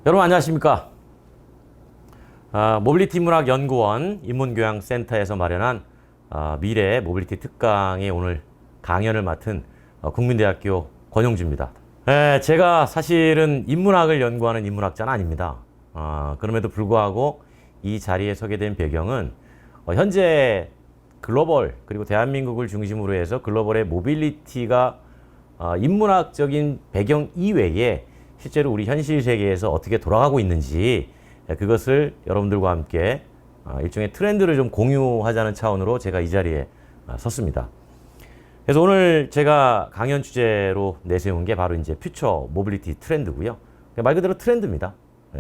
여러분 안녕하십니까? 모빌리티 문학연구원 인문교양센터에서 마련한 미래 모빌리티 특강의 오늘 강연을 맡은 국민대학교 권용주입니다. 제가 사실은 인문학을 연구하는 인문학자는 아닙니다. 그럼에도 불구하고 이 자리에 서게 된 배경은 현재 글로벌 그리고 대한민국을 중심으로 해서 글로벌의 모빌리티가 인문학적인 배경 이외에 실제로 우리 현실 세계에서 어떻게 돌아가고 있는지 그것을 여러분들과 함께 일종의 트렌드를 좀 공유하자는 차원으로 제가 이 자리에 섰습니다. 그래서 오늘 제가 강연 주제로 내세운 게 바로 이제 퓨처 모빌리티 트렌드고요. 말 그대로 트렌드입니다.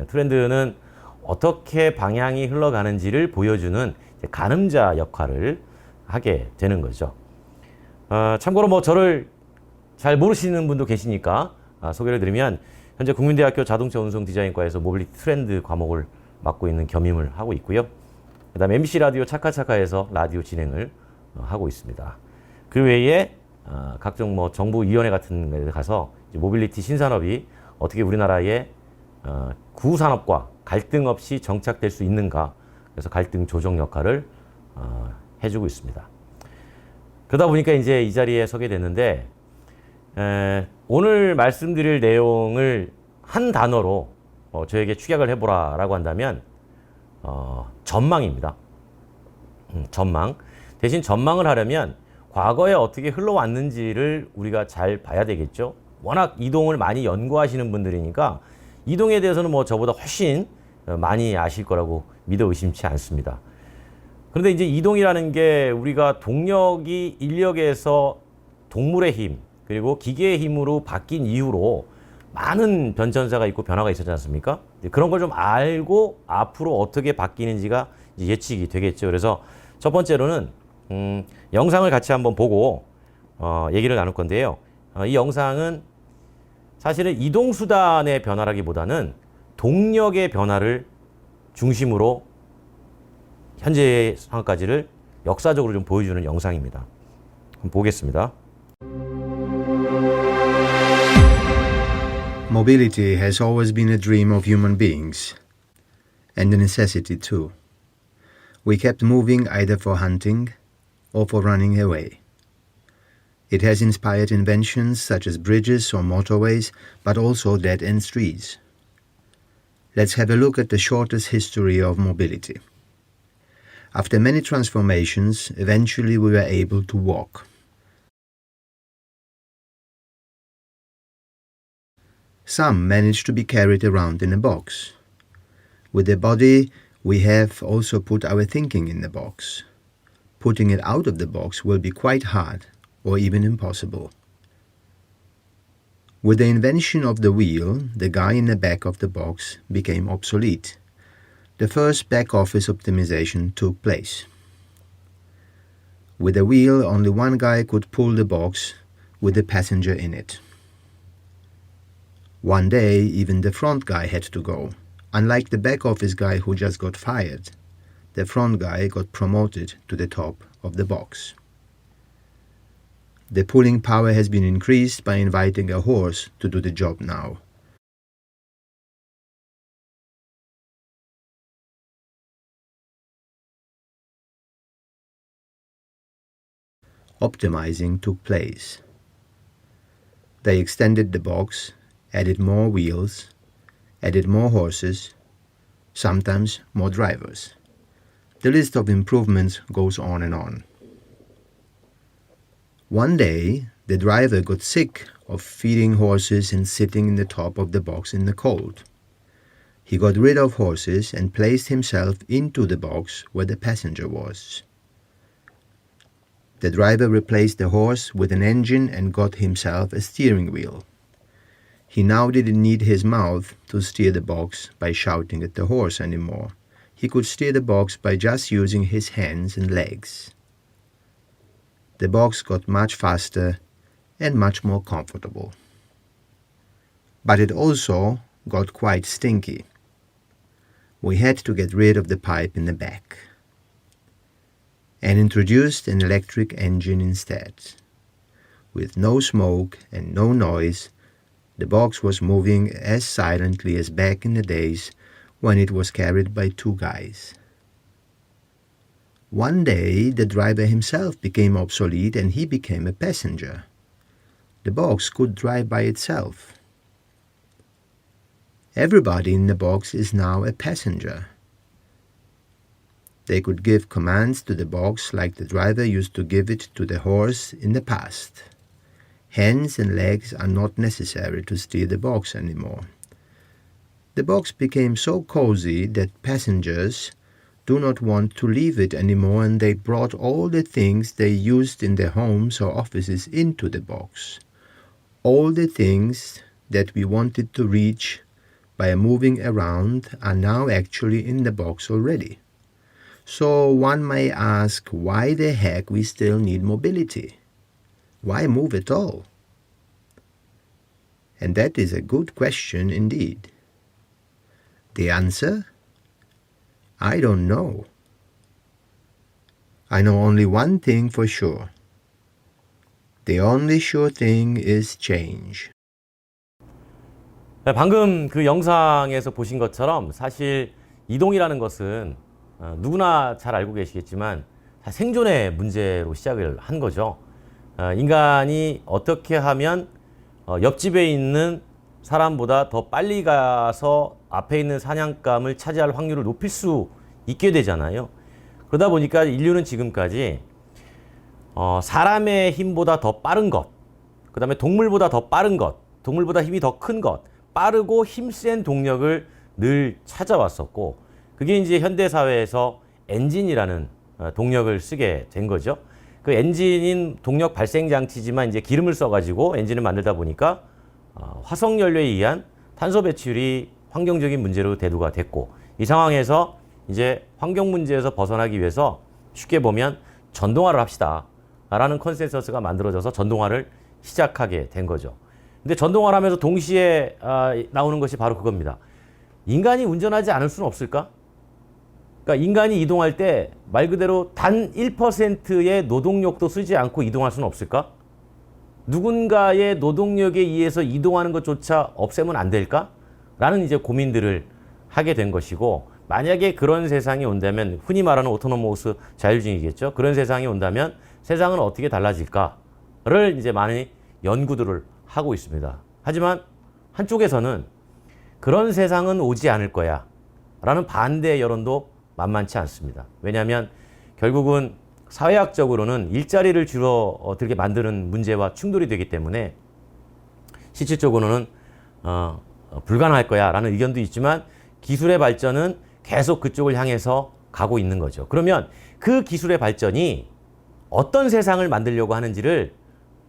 트렌드는 어떻게 방향이 흘러가는지를 보여주는 가늠자 역할을 하게 되는 거죠. 참고로 뭐 저를 잘 모르시는 분도 계시니까 소개를 드리면 현재 국민대학교 자동차 운송 디자인과에서 모빌리티 트렌드 과목을 맡고 있는 겸임을 하고 있고요. 그 다음에 MBC 라디오 차카차카에서 라디오 진행을 하고 있습니다. 그 외에 각종 뭐 정부위원회 같은 데 가서 모빌리티 신산업이 어떻게 우리나라의 구산업과 갈등 없이 정착될 수 있는가, 그래서 갈등 조정 역할을 해주고 있습니다. 그러다 보니까 이제 이 자리에 서게 됐는데 오늘 말씀드릴 내용을 한 단어로 저에게 축약을 해보라라고 한다면 전망입니다. 전망. 대신 전망을 하려면 과거에 어떻게 흘러왔는지를 우리가 잘 봐야 되겠죠. 워낙 이동을 많이 연구하시는 분들이니까 이동에 대해서는 뭐 저보다 훨씬 많이 아실 거라고 믿어 의심치 않습니다. 그런데 이제 이동이라는 게 우리가 동력이 인력에서 동물의 힘, 그리고 기계의 힘으로 바뀐 이후로 많은 변천사가 있고 변화가 있었지 않습니까? 그런 걸 좀 알고 앞으로 어떻게 바뀌는지가 예측이 되겠죠. 그래서 첫 번째로는 영상을 같이 한번 보고 얘기를 나눌 건데요. 이 영상은 사실은 이동수단의 변화라기보다는 동력의 변화를 중심으로 현재의 상황까지를 역사적으로 좀 보여주는 영상입니다. 한번 보겠습니다. Mobility has always been a dream of human beings, and a necessity too. We kept moving either for hunting or for running away. It has inspired inventions such as bridges or motorways, but also dead-end streets. Let's have a look at the shortest history of mobility. After many transformations, eventually we were able to walk. Some managed to be carried around in a box. With the body, we have also put our thinking in the box. Putting it out of the box will be quite hard, or even impossible. With the invention of the wheel, the guy in the back of the box became obsolete. The first back-office optimization took place. With the wheel, only one guy could pull the box with the passenger in it. One day, even the front guy had to go. Unlike the back office guy who just got fired, the front guy got promoted to the top of the box. The pulling power has been increased by inviting a horse to do the job now. Optimizing took place. They extended the box, added more wheels, added more horses, sometimes more drivers. The list of improvements goes on and on. One day, the driver got sick of feeding horses and sitting in the top of the box in the cold. He got rid of horses and placed himself into the box where the passenger was. The driver replaced the horse with an engine and got himself a steering wheel. He now didn't need his mouth to steer the box by shouting at the horse anymore. He could steer the box by just using his hands and legs. The box got much faster and much more comfortable. But it also got quite stinky. We had to get rid of the pipe in the back and introduced an electric engine instead. With no smoke and no noise, The box was moving as silently as back in the days when it was carried by two guys. One day, the driver himself became obsolete and he became a passenger. The box could drive by itself. Everybody in the box is now a passenger. They could give commands to the box like the driver used to give it to the horse in the past. Hands and legs are not necessary to steer the box anymore. The box became so cozy that passengers do not want to leave it anymore, and they brought all the things they used in their homes or offices into the box. All the things that we wanted to reach by moving around are now actually in the box already. So one may ask why the heck we still need mobility. Why move at all? And that is a good question indeed. The answer? I don't know. I know only one thing for sure. The only sure thing is change. 방금 그 영상에서 보신 것처럼 사실 이동이라는 것은 누구나 잘 알고 계시겠지만 생존의 문제로 시작을 한 거죠. 인간이 어떻게 하면 옆집에 있는 사람보다 더 빨리 가서 앞에 있는 사냥감을 차지할 확률을 높일 수 있게 되잖아요. 그러다 보니까 인류는 지금까지 사람의 힘보다 더 빠른 것, 그 다음에 동물보다 더 빠른 것, 동물보다 힘이 더 큰 것, 빠르고 힘센 동력을 늘 찾아왔었고, 그게 이제 현대사회에서 엔진이라는 동력을 쓰게 된 거죠. 그 엔진인 동력 발생 장치지만 이제 기름을 써가지고 엔진을 만들다 보니까 화석 연료에 의한 탄소 배출이 환경적인 문제로 대두가 됐고, 이 상황에서 이제 환경 문제에서 벗어나기 위해서 쉽게 보면 전동화를 합시다 라는 컨센서스가 만들어져서 전동화를 시작하게 된 거죠. 근데 전동화를 하면서 동시에 나오는 것이 바로 그겁니다. 인간이 운전하지 않을 수는 없을까? 그러니까 인간이 이동할 때 말 그대로 단 1%의 노동력도 쓰지 않고 이동할 수는 없을까? 누군가의 노동력에 의해서 이동하는 것조차 없애면 안 될까? 라는 이제 고민들을 하게 된 것이고, 만약에 그런 세상이 온다면, 흔히 말하는 오토노머스 자율주행이겠죠. 그런 세상이 온다면 세상은 어떻게 달라질까를 이제 많이 연구들을 하고 있습니다. 하지만 한쪽에서는 그런 세상은 오지 않을 거야 라는 반대 여론도 만만치 않습니다. 왜냐하면 결국은 사회학적으로는 일자리를 줄어들게 만드는 문제와 충돌이 되기 때문에 실질적으로는 불가능할 거야 라는 의견도 있지만, 기술의 발전은 계속 그쪽을 향해서 가고 있는 거죠. 그러면 그 기술의 발전이 어떤 세상을 만들려고 하는지를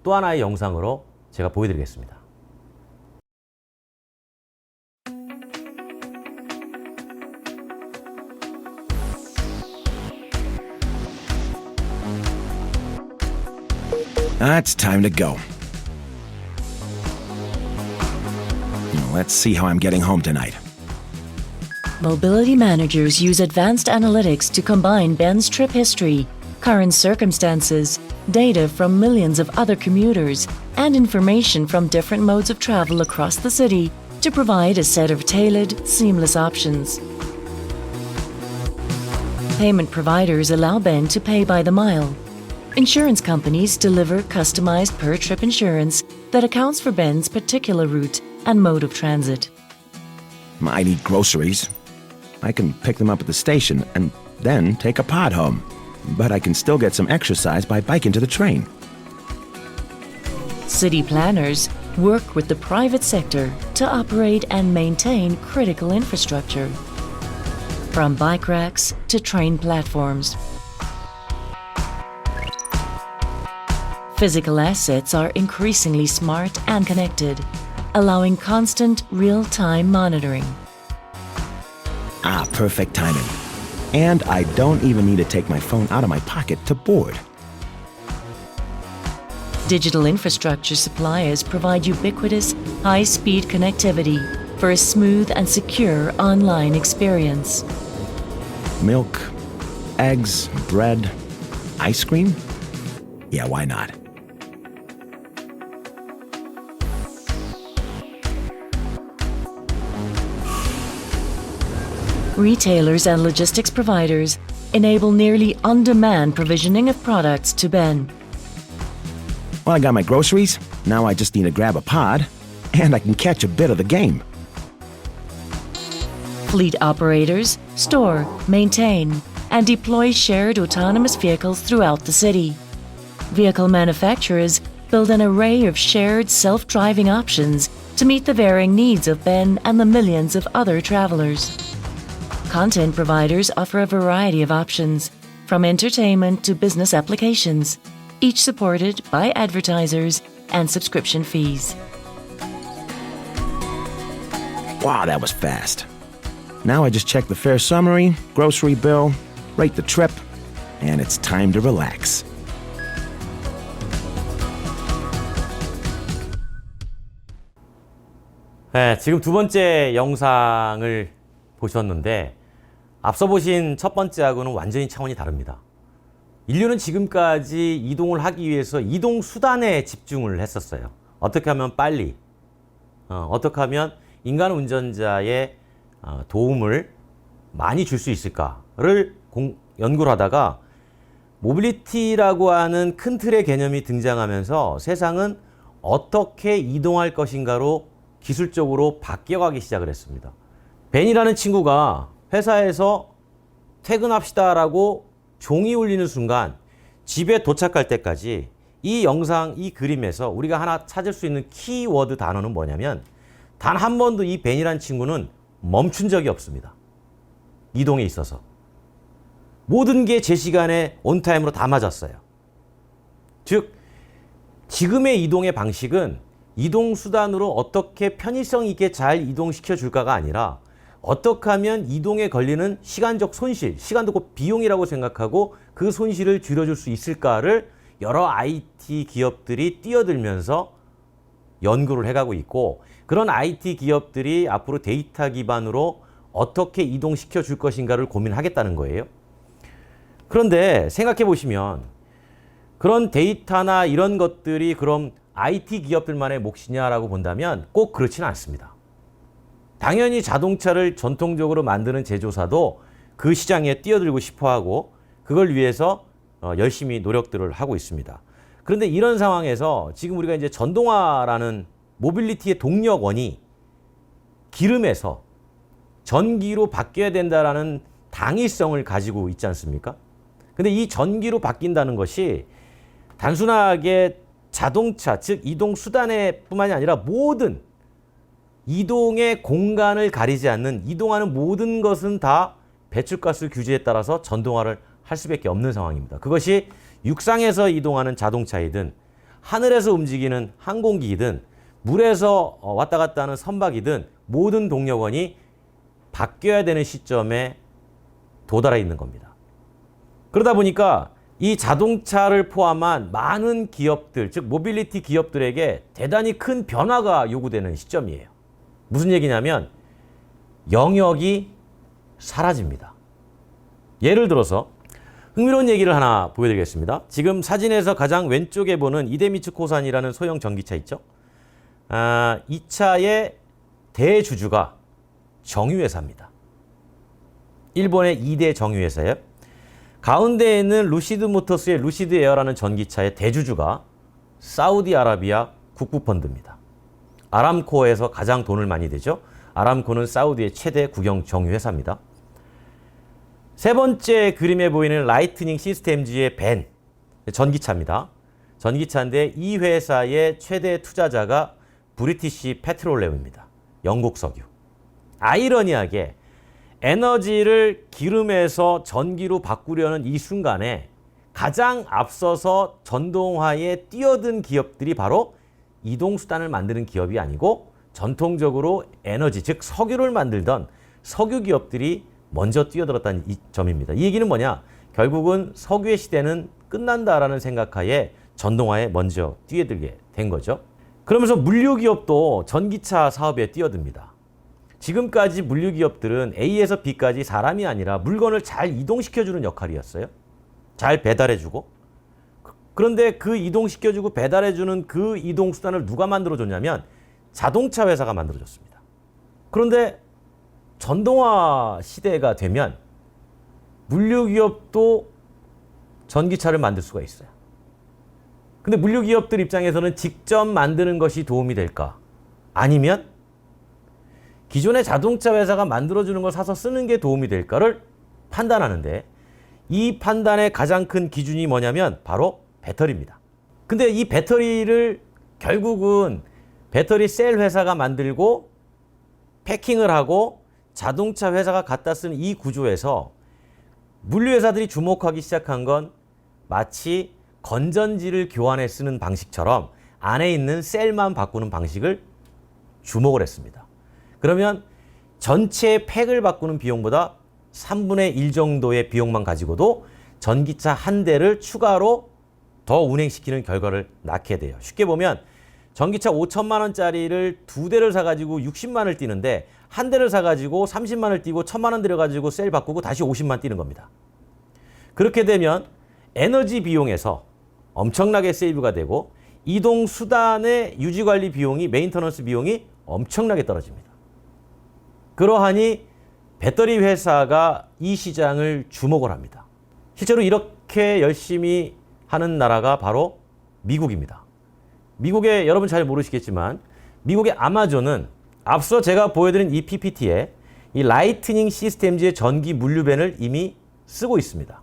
또 하나의 영상으로 제가 보여드리겠습니다. It's time to go. Let's see how I'm getting home tonight. Mobility managers use advanced analytics to combine Ben's trip history, current circumstances, data from millions of other commuters, and information from different modes of travel across the city to provide a set of tailored, seamless options. Payment providers allow Ben to pay by the mile. Insurance companies deliver customized per-trip insurance that accounts for Ben's particular route and mode of transit. I need groceries. I can pick them up at the station and then take a pod home. But I can still get some exercise by biking to the train. City planners work with the private sector to operate and maintain critical infrastructure, from bike racks to train platforms. Physical assets are increasingly smart and connected, allowing constant real-time monitoring. Perfect timing. And I don't even need to take my phone out of my pocket to board. Digital infrastructure suppliers provide ubiquitous, high-speed connectivity for a smooth and secure online experience. Milk, eggs, bread, ice cream? Yeah, why not? Retailers and logistics providers enable nearly on-demand provisioning of products to Ben. Well, I got my groceries. Now I just need to grab a pod, and I can catch a bit of the game. Fleet operators store, maintain, and deploy shared autonomous vehicles throughout the city. Vehicle manufacturers build an array of shared self-driving options to meet the varying needs of Ben and the millions of other travelers. Content providers offer a variety of options, from entertainment to business applications, each supported by advertisers and subscription fees. Wow, that was fast. Now I just check the fare summary, grocery bill, rate the trip, and it's time to relax. 네, 지금 두 번째 영상을 보셨는데 앞서 보신 첫 번째하고는 완전히 차원이 다릅니다. 인류는 지금까지 이동을 하기 위해서 이동 수단에 집중을 했었어요. 어떻게 하면 빨리, 어떻게 하면 인간 운전자의 도움을 많이 줄 수 있을까를 연구를 하다가 모빌리티라고 하는 큰 틀의 개념이 등장하면서 세상은 어떻게 이동할 것인가로 기술적으로 바뀌어가기 시작을 했습니다. 벤이라는 친구가 회사에서 퇴근합시다라고 종이 울리는 순간 집에 도착할 때까지 이 영상, 이 그림에서 우리가 하나 찾을 수 있는 키워드 단어는 뭐냐면 단 한 번도 이 벤이라는 친구는 멈춘 적이 없습니다. 이동에 있어서. 모든 게 제 시간에 온타임으로 다 맞았어요. 즉, 지금의 이동의 방식은 이동수단으로 어떻게 편의성 있게 잘 이동시켜 줄까가 아니라 어떻게 하면 이동에 걸리는 시간적 손실, 시간도 곧 비용이라고 생각하고 그 손실을 줄여줄 수 있을까를 여러 IT 기업들이 뛰어들면서 연구를 해가고 있고 그런 IT 기업들이 앞으로 데이터 기반으로 어떻게 이동시켜 줄 것인가를 고민하겠다는 거예요. 그런데 생각해 보시면 그런 데이터나 이런 것들이 그럼 IT 기업들만의 몫이냐라고 본다면 꼭 그렇지는 않습니다. 당연히 자동차를 전통적으로 만드는 제조사도 그 시장에 뛰어들고 싶어하고 그걸 위해서 열심히 노력들을 하고 있습니다. 그런데 이런 상황에서 지금 우리가 이제 전동화라는 모빌리티의 동력원이 기름에서 전기로 바뀌어야 된다라는 당위성을 가지고 있지 않습니까? 근데 이 전기로 바뀐다는 것이 단순하게 자동차, 즉 이동 수단에 뿐만이 아니라 모든 이동의 공간을 가리지 않는 이동하는 모든 것은 다 배출가스 규제에 따라서 전동화를 할 수밖에 없는 상황입니다. 그것이 육상에서 이동하는 자동차이든 하늘에서 움직이는 항공기이든 물에서 왔다 갔다 하는 선박이든 모든 동력원이 바뀌어야 되는 시점에 도달해 있는 겁니다. 그러다 보니까 이 자동차를 포함한 많은 기업들, 즉 모빌리티 기업들에게 대단히 큰 변화가 요구되는 시점이에요. 무슨 얘기냐면 영역이 사라집니다. 예를 들어서 흥미로운 얘기를 하나 보여드리겠습니다. 지금 사진에서 가장 왼쪽에 보는 이데미츠 코산이라는 소형 전기차 있죠? 이 차의 대주주가 정유회사입니다. 일본의 2대 정유회사예요. 가운데에 있는 루시드 모터스의 루시드 에어라는 전기차의 대주주가 사우디아라비아 국부펀드입니다. 아람코에서 가장 돈을 많이 대죠. 아람코는 사우디의 최대 국영 정유회사입니다. 세 번째 그림에 보이는 라이트닝 시스템즈의 벤, 전기차입니다. 전기차인데 이 회사의 최대 투자자가 브리티시 페트롤레움입니다. 영국 석유. 아이러니하게 에너지를 기름에서 전기로 바꾸려는 이 순간에 가장 앞서서 전동화에 뛰어든 기업들이 바로 이동수단을 만드는 기업이 아니고 전통적으로 에너지, 즉 석유를 만들던 석유 기업들이 먼저 뛰어들었다는 이 점입니다. 이 얘기는 뭐냐? 결국은 석유의 시대는 끝난다라는 생각하에 전동화에 먼저 뛰어들게 된 거죠. 그러면서 물류기업도 전기차 사업에 뛰어듭니다. 지금까지 물류기업들은 A에서 B까지 사람이 아니라 물건을 잘 이동시켜주는 역할이었어요. 잘 배달해주고. 그런데 그 이동시켜주고 배달해주는 그 이동수단을 누가 만들어줬냐면 자동차 회사가 만들어줬습니다. 그런데 전동화 시대가 되면 물류기업도 전기차를 만들 수가 있어요. 근데 물류기업들 입장에서는 직접 만드는 것이 도움이 될까? 아니면 기존의 자동차 회사가 만들어주는 걸 사서 쓰는 게 도움이 될까를 판단하는데, 이 판단의 가장 큰 기준이 뭐냐면 바로 배터리입니다. 근데 이 배터리를 결국은 배터리 셀 회사가 만들고 패킹을 하고 자동차 회사가 갖다 쓰는 이 구조에서 물류회사들이 주목하기 시작한 건 마치 건전지를 교환해 쓰는 방식처럼 안에 있는 셀만 바꾸는 방식을 주목을 했습니다. 그러면 전체 팩을 바꾸는 비용보다 3분의 1 정도의 비용만 가지고도 전기차 한 대를 추가로 더 운행시키는 결과를 낳게 돼요. 쉽게 보면 전기차 5천만 원짜리를 두 대를 사가지고 60만 원을 띄는데 한 대를 사가지고 30만 원을 띄고 1,000만 원 들여가지고 셀 바꾸고 다시 50만 띄는 겁니다. 그렇게 되면 에너지 비용에서 엄청나게 세이브가 되고 이동 수단의 유지관리 비용이, 메인터넌스 비용이 엄청나게 떨어집니다. 그러하니 배터리 회사가 이 시장을 주목을 합니다. 실제로 이렇게 열심히 하는 나라가 바로 미국입니다. 미국의, 여러분 잘 모르시겠지만 미국의 아마존은 앞서 제가 보여드린 이 PPT에 이 라이트닝 시스템즈의 전기 물류밴을 이미 쓰고 있습니다.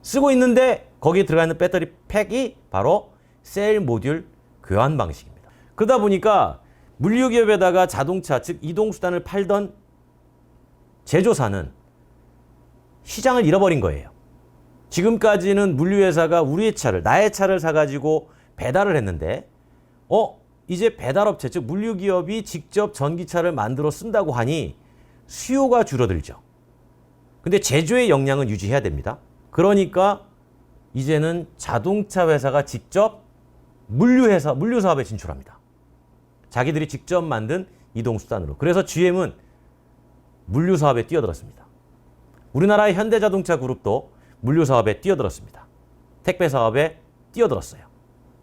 쓰고 있는데 거기에 들어가 있는 배터리 팩이 바로 셀 모듈 교환 방식입니다. 그러다 보니까 물류기업에다가 자동차, 즉 이동수단을 팔던 제조사는 시장을 잃어버린 거예요. 지금까지는 물류회사가 우리의 차를, 나의 차를 사가지고 배달을 했는데 이제 배달업체, 즉 물류기업이 직접 전기차를 만들어 쓴다고 하니 수요가 줄어들죠. 근데 제조의 역량은 유지해야 됩니다. 그러니까 이제는 자동차 회사가 직접 물류 사업에 진출합니다. 자기들이 직접 만든 이동수단으로. 그래서 GM은 물류 사업에 뛰어들었습니다. 우리나라의 현대자동차 그룹도 물류 사업에 뛰어들었습니다. 택배 사업에 뛰어들었어요.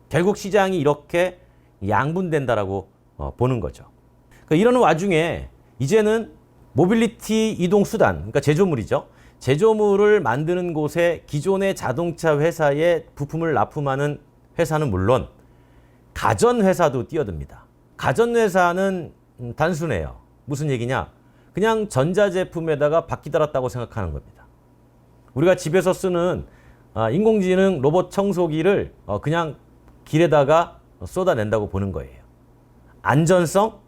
결국 시장이 이렇게 양분된다라고 보는 거죠. 그러니까 이런 와중에 이제는 모빌리티 이동수단, 그러니까 제조물이죠. 제조물을 만드는 곳에 기존의 자동차 회사에 부품을 납품하는 회사는 물론 가전회사도 뛰어듭니다. 가전회사는 단순해요. 무슨 얘기냐? 그냥 전자제품에다가 바퀴 달았다고 생각하는 겁니다. 우리가 집에서 쓰는 인공지능 로봇 청소기를 그냥 길에다가 쏟아낸다고 보는 거예요. 안전성,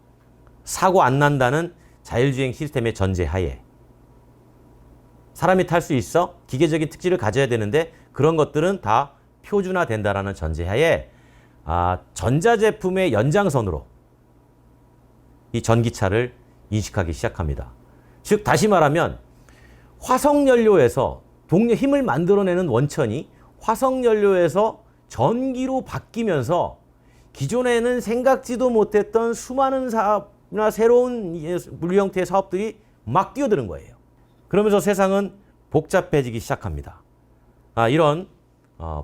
사고 안 난다는 자율주행 시스템의 전제하에 사람이 탈 수 있어 기계적인 특질을 가져야 되는데 그런 것들은 다 표준화된다라는 전제하에 전자제품의 연장선으로 이 전기차를 인식하기 시작합니다. 즉 다시 말하면 화석연료에서 힘을 만들어내는 원천이 화석연료에서 전기로 바뀌면서 기존에는 생각지도 못했던 수많은 사업이나 새로운 물류 형태의 사업들이 막 뛰어드는 거예요. 그러면서 세상은 복잡해지기 시작합니다. 이런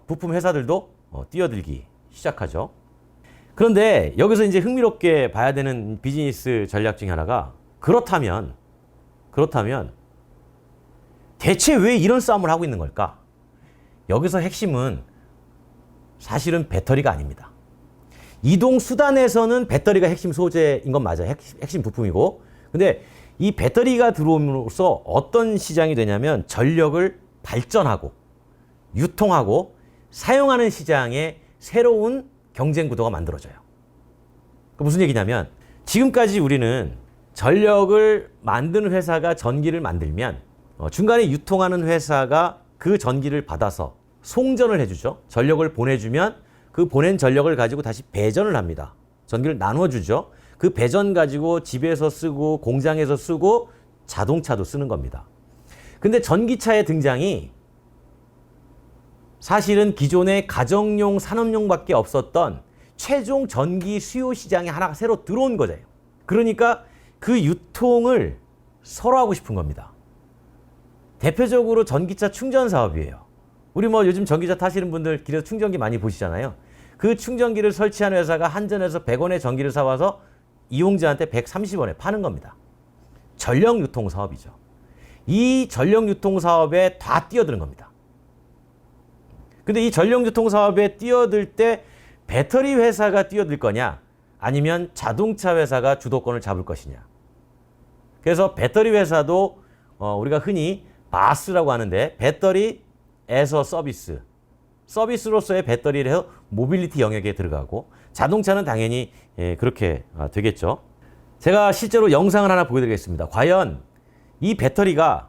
부품 회사들도 뛰어들기 시작하죠. 그런데 여기서 이제 흥미롭게 봐야 되는 비즈니스 전략 중에 하나가 그렇다면 대체 왜 이런 싸움을 하고 있는 걸까? 여기서 핵심은 사실은 배터리가 아닙니다. 이동 수단에서는 배터리가 핵심 소재인 건 맞아요. 핵심 부품이고. 근데 이 배터리가 들어옴으로써 어떤 시장이 되냐면 전력을 발전하고 유통하고 사용하는 시장에 새로운 경쟁 구도가 만들어져요. 무슨 얘기냐면 지금까지 우리는 전력을 만드는 회사가 전기를 만들면 중간에 유통하는 회사가 그 전기를 받아서 송전을 해주죠. 전력을 보내주면 그 보낸 전력을 가지고 다시 배전을 합니다. 전기를 나눠주죠. 그 배전 가지고 집에서 쓰고 공장에서 쓰고 자동차도 쓰는 겁니다. 근데 전기차의 등장이 사실은 기존의 가정용, 산업용밖에 없었던 최종 전기 수요 시장에 하나가 새로 들어온 거죠. 그러니까 그 유통을 서로 하고 싶은 겁니다. 대표적으로 전기차 충전 사업이에요. 우리 요즘 전기차 타시는 분들 길에서 충전기 많이 보시잖아요. 그 충전기를 설치한 회사가 한전에서 100원에 전기를 사와서 이용자한테 130원에 파는 겁니다. 전력 유통 사업이죠. 이 전력 유통 사업에 다 뛰어드는 겁니다. 근데 이 전력 유통 사업에 뛰어들 때 배터리 회사가 뛰어들 거냐, 아니면 자동차 회사가 주도권을 잡을 것이냐. 그래서 배터리 회사도 우리가 흔히 바스라고 하는데, 배터리에서 서비스로서의 배터리를 해서 모빌리티 영역에 들어가고, 자동차는 당연히 그렇게 되겠죠. 제가 실제로 영상을 하나 보여드리겠습니다. 과연 이 배터리가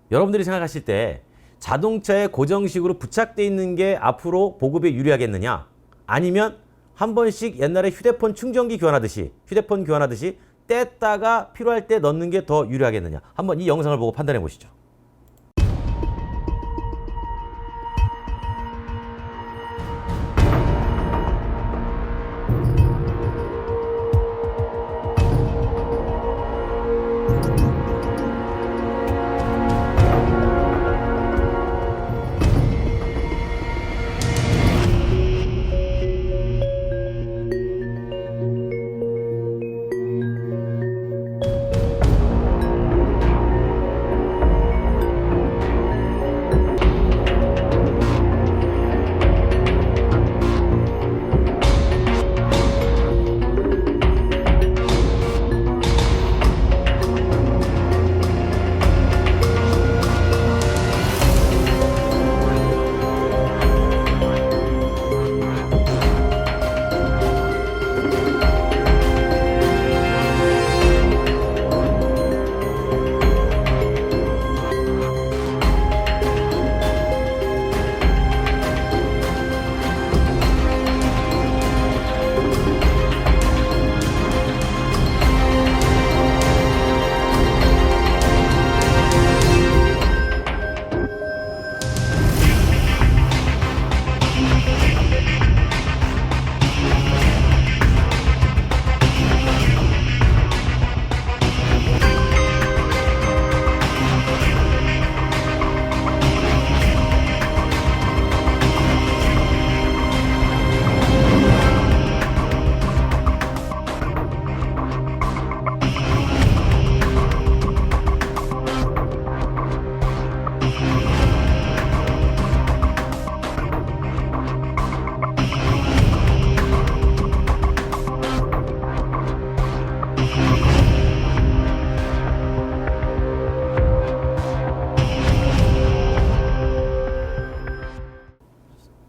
여러분들이 생각하실 때 자동차에 고정식으로 부착되어 있는 게 앞으로 보급에 유리하겠느냐, 아니면 한 번씩 옛날에 휴대폰 교환하듯이 뗐다가 필요할 때 넣는 게 더 유리하겠느냐. 한번 이 영상을 보고 판단해 보시죠.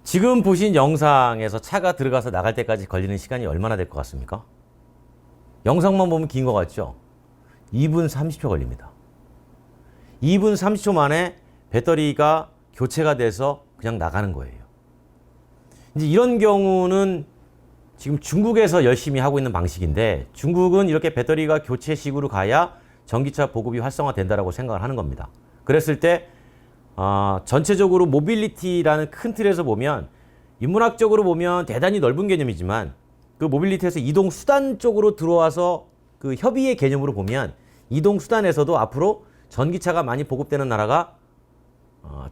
지금 보신 영상에서 차가 들어가서 나갈 때까지 걸리는 시간이 얼마나 될 것 같습니까? 영상만 보면 긴 것 같죠? 2분 30초 걸립니다. 2분 30초 만에 배터리가 교체가 돼서 그냥 나가는 거예요. 이제 이런 경우는 지금 중국에서 열심히 하고 있는 방식인데, 중국은 이렇게 배터리가 교체식으로 가야 전기차 보급이 활성화된다라고 생각을 하는 겁니다. 그랬을 때 전체적으로 모빌리티라는 큰 틀에서 보면, 인문학적으로 보면 대단히 넓은 개념이지만, 그 모빌리티에서 이동 수단 쪽으로 들어와서 그 협의의 개념으로 보면, 이동 수단에서도 앞으로 전기차가 많이 보급되는 나라가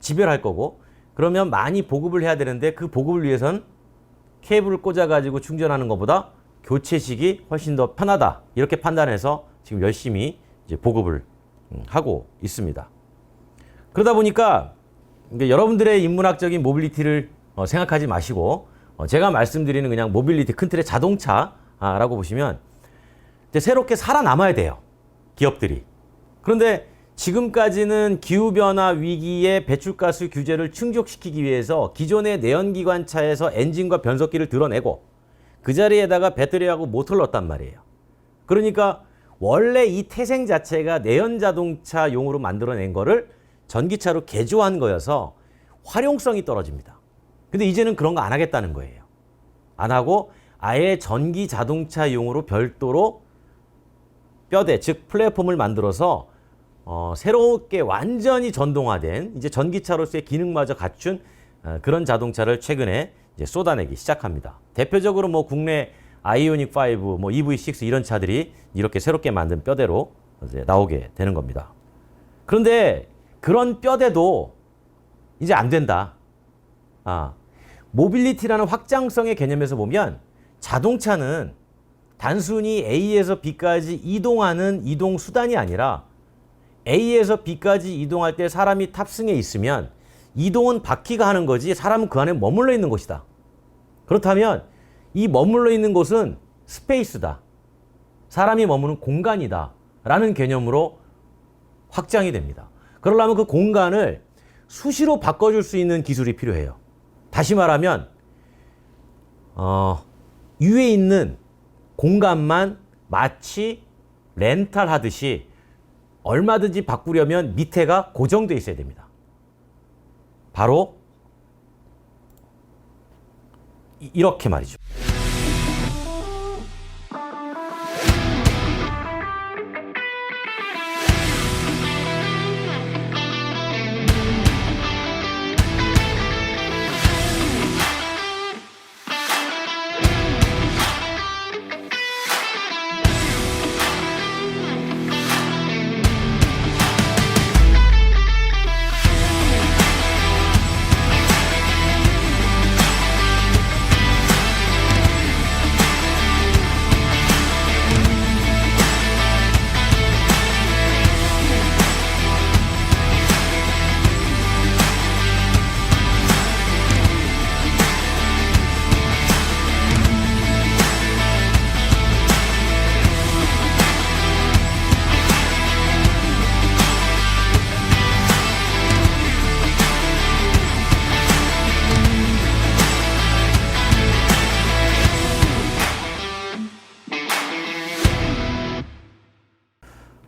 지배할 거고, 그러면 많이 보급을 해야 되는데, 그 보급을 위해선 케이블을 꽂아가지고 충전하는 것보다 교체식이 훨씬 더 편하다, 이렇게 판단해서 지금 열심히 이제 보급을 하고 있습니다. 그러다 보니까 여러분들의 인문학적인 모빌리티를 생각하지 마시고, 제가 말씀드리는 그냥 모빌리티 큰 틀의 자동차라고 보시면 이제 새롭게 살아남아야 돼요, 기업들이. 그런데 지금까지는 기후변화 위기에 배출가스 규제를 충족시키기 위해서 기존의 내연기관차에서 엔진과 변속기를 드러내고 그 자리에다가 배터리하고 모터를 넣었단 말이에요. 그러니까 원래 이 태생 자체가 내연자동차용으로 만들어낸 거를 전기차로 개조한 거여서 활용성이 떨어집니다. 근데 이제는 그런 거 안 하겠다는 거예요. 안 하고 아예 전기 자동차용으로 별도로 뼈대, 즉 플랫폼을 만들어서 새롭게 완전히 전동화된, 이제 전기차로서의 기능마저 갖춘 그런 자동차를 최근에 이제 쏟아내기 시작합니다. 대표적으로 뭐 국내 아이오닉 5, 뭐 EV6 이런 차들이 이렇게 새롭게 만든 뼈대로 이제 나오게 되는 겁니다. 그런데 그런 뼈대도 이제 안 된다. 모빌리티라는 확장성의 개념에서 보면 자동차는 단순히 A에서 B까지 이동하는 이동 수단이 아니라 A에서 B까지 이동할 때 사람이 탑승해 있으면 이동은 바퀴가 하는 거지 사람은 그 안에 머물러 있는 곳이다. 그렇다면 이 머물러 있는 곳은 스페이스다. 사람이 머무는 공간이다. 라는 개념으로 확장이 됩니다. 그러려면 그 공간을 수시로 바꿔줄 수 있는 기술이 필요해요. 다시 말하면 위에 있는 공간만 마치 렌탈 하듯이 얼마든지 바꾸려면 밑에가 고정되어 있어야 됩니다. 바로 이렇게 말이죠.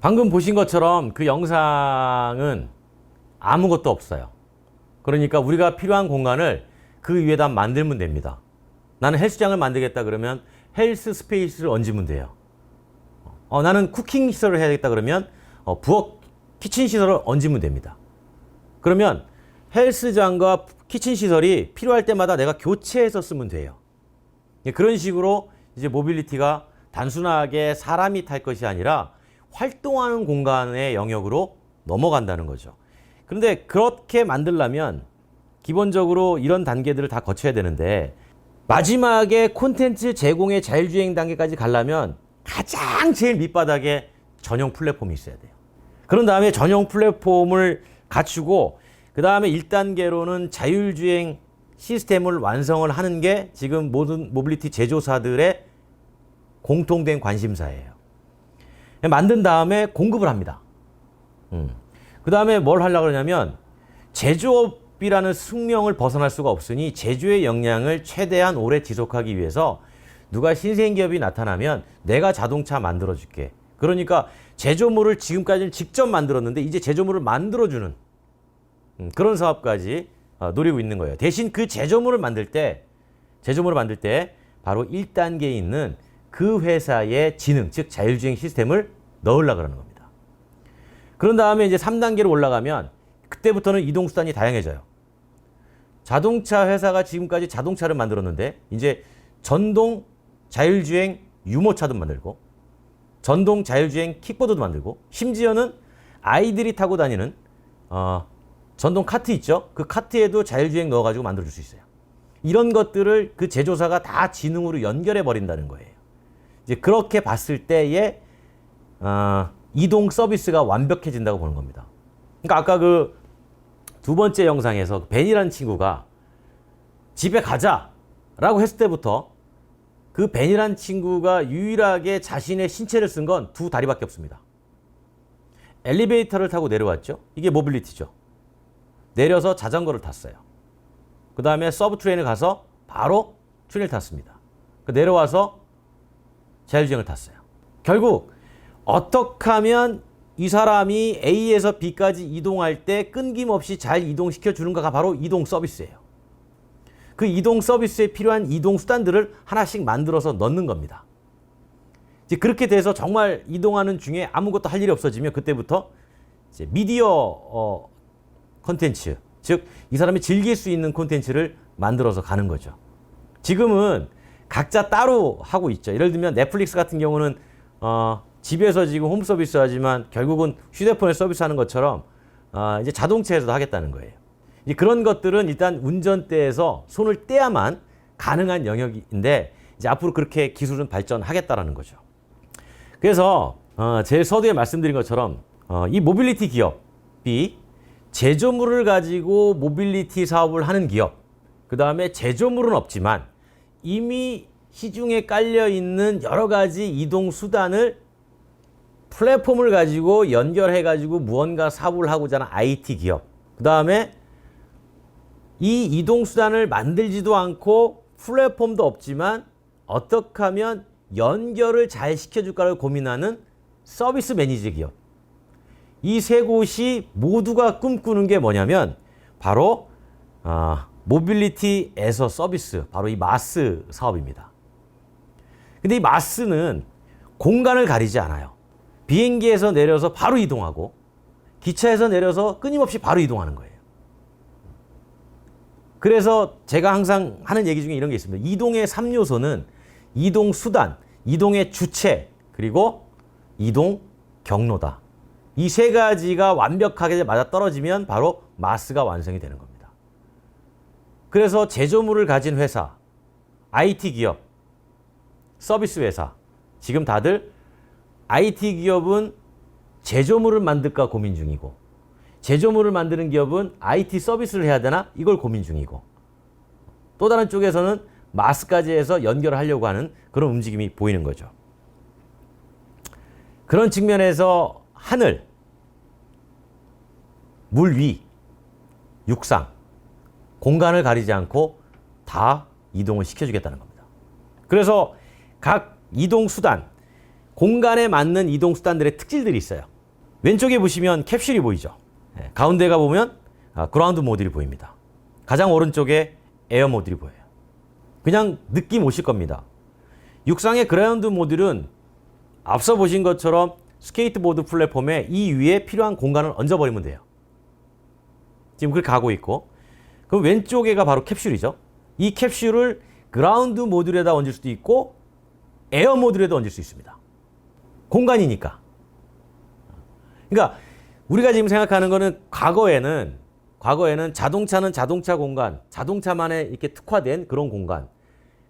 방금 보신 것처럼 그 영상은 아무것도 없어요. 그러니까 우리가 필요한 공간을 그 위에다 만들면 됩니다. 나는 헬스장을 만들겠다 그러면 헬스 스페이스를 얹으면 돼요. 나는 쿠킹 시설을 해야겠다 그러면 부엌 키친 시설을 얹으면 됩니다. 그러면 헬스장과 키친 시설이 필요할 때마다 내가 교체해서 쓰면 돼요. 그런 식으로 이제 모빌리티가 단순하게 사람이 탈 것이 아니라 활동하는 공간의 영역으로 넘어간다는 거죠. 그런데 그렇게 만들려면 기본적으로 이런 단계들을 다 거쳐야 되는데 마지막에 콘텐츠 제공의 자율주행 단계까지 가려면 가장 제일 밑바닥에 전용 플랫폼이 있어야 돼요. 그런 다음에 전용 플랫폼을 갖추고 그 다음에 1단계로는 자율주행 시스템을 완성을 하는 게 지금 모든 모빌리티 제조사들의 공통된 관심사예요. 만든 다음에 공급을 합니다. 그 다음에 뭘 하려고 그러냐면 제조업이라는 숙명을 벗어날 수가 없으니 제조의 역량을 최대한 오래 지속하기 위해서 누가 신생기업이 나타나면 내가 자동차 만들어줄게. 그러니까 제조물을 지금까지는 직접 만들었는데 이제 제조물을 만들어주는 그런 사업까지 노리고 있는 거예요. 대신 그 제조물을 만들 때 바로 1단계에 있는 그 회사의 지능, 즉 자율주행 시스템을 넣으려고 그러는 겁니다. 그런 다음에 이제 3단계로 올라가면 그때부터는 이동수단이 다양해져요. 자동차 회사가 지금까지 자동차를 만들었는데 이제 전동 자율주행 유모차도 만들고 전동 자율주행 킥보드도 만들고 심지어는 아이들이 타고 다니는 전동 카트 있죠? 그 카트에도 자율주행 넣어가지고 만들어줄 수 있어요. 이런 것들을 그 제조사가 다 지능으로 연결해 버린다는 거예요. 이제 그렇게 봤을 때에 이동 서비스가 완벽해진다고 보는 겁니다. 그러니까 아까 그 두 번째 영상에서 벤이라는 친구가 집에 가자라고 했을 때부터 그 벤이라는 친구가 유일하게 자신의 신체를 쓴 건 두 다리밖에 없습니다. 엘리베이터를 타고 내려왔죠. 이게 모빌리티죠. 내려서 자전거를 탔어요. 그 다음에 서브 트레인을 가서 바로 트레인을 탔습니다. 내려와서 자율주행을 탔어요. 결국 어떻게 하면 이 사람이 A에서 B까지 이동할 때 끊김없이 잘 이동시켜 주는가가 바로 이동 서비스예요. 그 이동 서비스에 필요한 이동 수단들을 하나씩 만들어서 넣는 겁니다. 이제 그렇게 돼서 정말 이동하는 중에 아무것도 할 일이 없어지면 그때부터 이제 미디어 콘텐츠, 즉 이 사람이 즐길 수 있는 콘텐츠를 만들어서 가는 거죠. 지금은 각자 따로 하고 있죠. 예를 들면 넷플릭스 같은 경우는 집에서 지금 홈 서비스 하지만 결국은 휴대폰에 서비스하는 것처럼 이제 자동차에서도 하겠다는 거예요. 이제 그런 것들은 일단 운전대에서 손을 떼야만 가능한 영역인데 이제 앞으로 그렇게 기술은 발전하겠다라는 거죠. 그래서 제일 서두에 말씀드린 것처럼 이 모빌리티 기업이 제조물을 가지고 모빌리티 사업을 하는 기업, 그 다음에 제조물은 없지만 이미 시중에 깔려 있는 여러 가지 이동 수단을 플랫폼을 가지고 연결해 가지고 무언가 사업을 하고자 하는 IT 기업, 그 다음에 이 이동 수단을 만들지도 않고 플랫폼도 없지만 어떻게 하면 연결을 잘 시켜줄까를 고민하는 서비스 매니지 기업, 이 세 곳이 모두가 꿈꾸는 게 뭐냐면 바로 모빌리티에서 서비스, 바로 이 마스 사업입니다. 근데 이 마스는 공간을 가리지 않아요. 비행기에서 내려서 바로 이동하고 기차에서 내려서 끊임없이 바로 이동하는 거예요. 그래서 제가 항상 하는 얘기 중에 이런 게 있습니다. 이동의 3요소는 이동 수단, 이동의 주체, 그리고 이동 경로다. 이 세 가지가 완벽하게 맞아떨어지면 바로 마스가 완성이 되는 겁니다. 그래서 제조물을 가진 회사, IT 기업, 서비스 회사, 지금 다들 IT 기업은 제조물을 만들까 고민 중이고, 제조물을 만드는 기업은 IT 서비스를 해야 되나 이걸 고민 중이고, 또 다른 쪽에서는 마스까지 해서 연결을 하려고 하는 그런 움직임이 보이는 거죠. 그런 측면에서 하늘, 물 위, 육상, 공간을 가리지 않고 다 이동을 시켜주겠다는 겁니다. 그래서 각 이동 수단, 공간에 맞는 이동 수단들의 특질들이 있어요. 왼쪽에 보시면 캡슐이 보이죠. 가운데가 보면 그라운드 모듈이 보입니다. 가장 오른쪽에 에어 모듈이 보여요. 그냥 느낌 오실 겁니다. 육상의 그라운드 모듈은 앞서 보신 것처럼 스케이트보드 플랫폼에 이 위에 필요한 공간을 얹어버리면 돼요. 지금 그렇게 가고 있고, 그럼 왼쪽에가 바로 캡슐이죠. 이 캡슐을 그라운드 모듈에다 얹을 수도 있고 에어 모듈에도 얹을 수 있습니다. 공간이니까. 그러니까 우리가 지금 생각하는 거는 과거에는 자동차는 자동차 공간, 자동차만에 이렇게 특화된 그런 공간,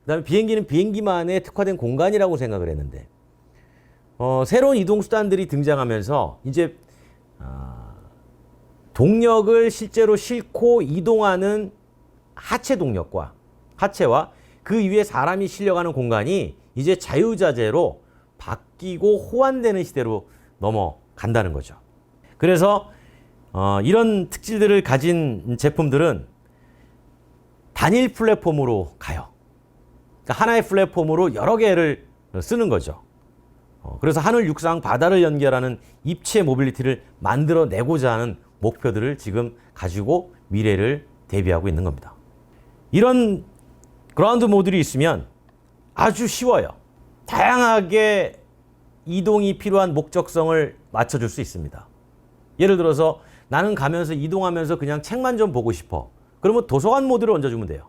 그다음에 비행기는 비행기만에 특화된 공간이라고 생각을 했는데, 새로운 이동 수단들이 등장하면서 이제 동력을 실제로 싣고 이동하는 하체와 그 위에 사람이 실려가는 공간이 이제 자유자재로 바뀌고 호환되는 시대로 넘어간다는 거죠. 그래서 이런 특질들을 가진 제품들은 단일 플랫폼으로 가요. 그러니까 하나의 플랫폼으로 여러 개를 쓰는 거죠. 그래서 하늘, 육상, 바다를 연결하는 입체 모빌리티를 만들어내고자 하는 목표들을 지금 가지고 미래를 대비하고 있는 겁니다. 이런 그라운드 모듈이 있으면 아주 쉬워요. 다양하게 이동이 필요한 목적성을 맞춰줄 수 있습니다. 예를 들어서 나는 가면서 이동하면서 그냥 책만 좀 보고 싶어. 그러면 도서관 모듈을 얹어주면 돼요.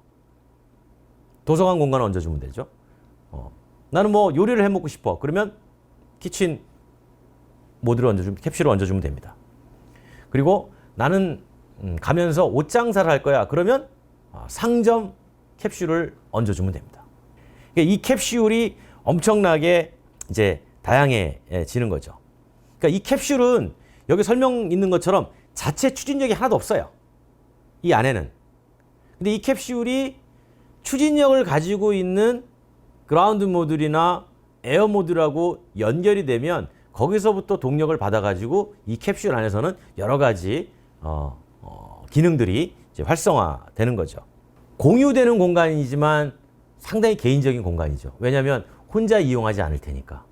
도서관 공간을 얹어주면 되죠. 나는 뭐 요리를 해 먹고 싶어. 그러면 키친 모듈을 얹어주면, 캡슐을 얹어주면 됩니다. 그리고 나는 가면서 옷 장사를 할 거야. 그러면 상점 캡슐을 얹어주면 됩니다. 그러니까 이 캡슐이 엄청나게 이제 다양해지는 거죠. 그러니까 이 캡슐은 여기 설명 있는 것처럼 자체 추진력이 하나도 없어요. 이 안에는. 근데 이 캡슐이 추진력을 가지고 있는 그라운드 모듈이나 에어 모듈하고 연결이 되면 거기서부터 동력을 받아가지고 이 캡슐 안에서는 여러 가지 기능들이 이제 활성화되는 거죠. 공유되는 공간이지만 상당히 개인적인 공간이죠. 왜냐하면 혼자 이용하지 않을 테니까.